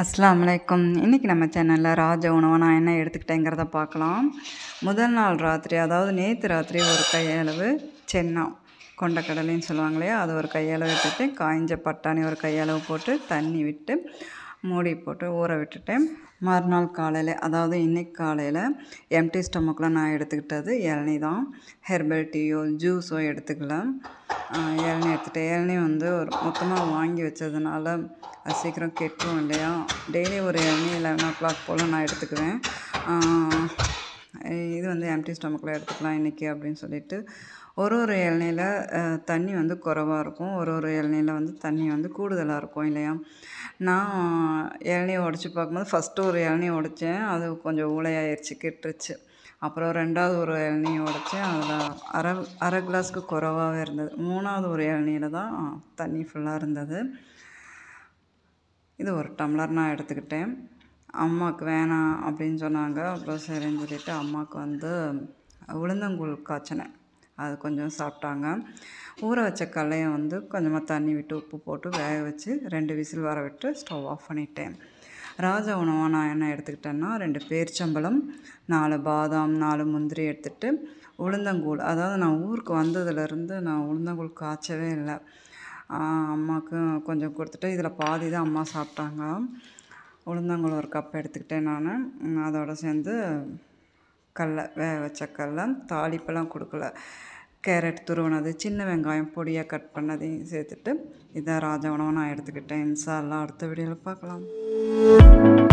அஸ்ஸலாமு அலைக்கும். இன்றைக்கி நம்ம சேனலில் ராஜ உணவை நான் என்ன எடுத்துக்கிட்டேங்கிறத பார்க்கலாம். முதல் நாள் ராத்திரி, அதாவது நேற்று ராத்திரி ஒரு கையளவு சென்னா கொண்டக்கடலைன்னு சொல்லுவாங்க இல்லையா, அது ஒரு கையளவு விட்டுட்டு, காய்ஞ்ச பட்டாணி ஒரு கையளவு போட்டு தண்ணி விட்டு மூடி போட்டு ஊற விட்டுட்டேன். மறுநாள் காலையில், அதாவது இன்றைக்கி காலையில் எம்டி ஸ்டொமக்கில் நான் எடுத்துக்கிட்டது இளநீ தான். ஹெர்பல் டீயோ ஜூஸோ எடுத்துக்கல. இளநீ எடுத்துகிட்டேன். இளநீ வந்து ஒரு மொத்தமாக வாங்கி வச்சதுனால அது சீக்கிரம் கெட்டுரும் இல்லையா. டெய்லி ஒரு இளநீ 11 o'clock போல் நான் எடுத்துக்குவேன். இது வந்து எம்டி ஸ்டொமக்கில் எடுத்துக்கலாம் இன்றைக்கி அப்படின்னு சொல்லிட்டு, ஒரு இளநியில் தண்ணி வந்து குறைவாக இருக்கும், ஒரு இளநியில் வந்து தண்ணி வந்து கூடுதலாக இருக்கும் இல்லையா. நான் இளநியை உடச்சி பார்க்கும்போது ஃபஸ்ட்டு ஒரு இளநியை உடைச்சேன், அது கொஞ்சம் ஊளையாயிருச்சு, கெட்டுருச்சு. அப்புறம் 2வது ஒரு இளநியை உடைச்சேன், அதில் அரை கிளாஸ்க்கு குறைவாகவே இருந்தது. 3வது ஒரு இளநியில் தான் தண்ணி ஃபுல்லாக இருந்தது. இது ஒரு டம்ளர் நான் எடுத்துக்கிட்டேன். அம்மாவுக்கு வேணாம் அப்படின்னு சொன்னாங்க. அப்புறம் சரின்னு சொல்லிவிட்டு அம்மாவுக்கு வந்து உளுந்தங்கூழ் காய்ச்சினேன், அது கொஞ்சம் சாப்பிட்டாங்க. ஊற வச்ச கடலையை வந்து கொஞ்சமாக தண்ணி விட்டு உப்பு போட்டு வேக வச்சு 2 விசில் வர விட்டு ஸ்டவ் ஆஃப் பண்ணிட்டேன். ராஜா உணவாக நான் என்ன எடுத்துக்கிட்டேன்னா, 2 பேரிச்சம்பழம், 4 பாதாம், 4 முந்திரி எடுத்துகிட்டு, உளுந்தங்கூழ், அதாவது நான் ஊருக்கு வந்ததுலேருந்து நான் உளுந்தங்கூழ் காய்ச்சவே இல்லை. அம்மாவுக்கு கொஞ்சம் கொடுத்துட்டு இதில் பாதி தான் அம்மா சாப்பிட்டாங்க. உளுந்தங்கூழ் ஒரு கப் எடுத்துக்கிட்டேன் நான். அதோடு சேர்ந்து கடல, வேக வச்ச கடல, தாளிப்பெல்லாம் கொடுக்கல. கேரட் துருவினது, சின்ன வெங்காயம் பொடியாக கட் பண்ணதையும் சேர்த்துட்டு, இதை ராஜா உணவை நான் எடுத்துக்கிட்டேன். இன்ஷா அல்லாஹ் அடுத்த வீடியோவில் பார்க்கலாம்.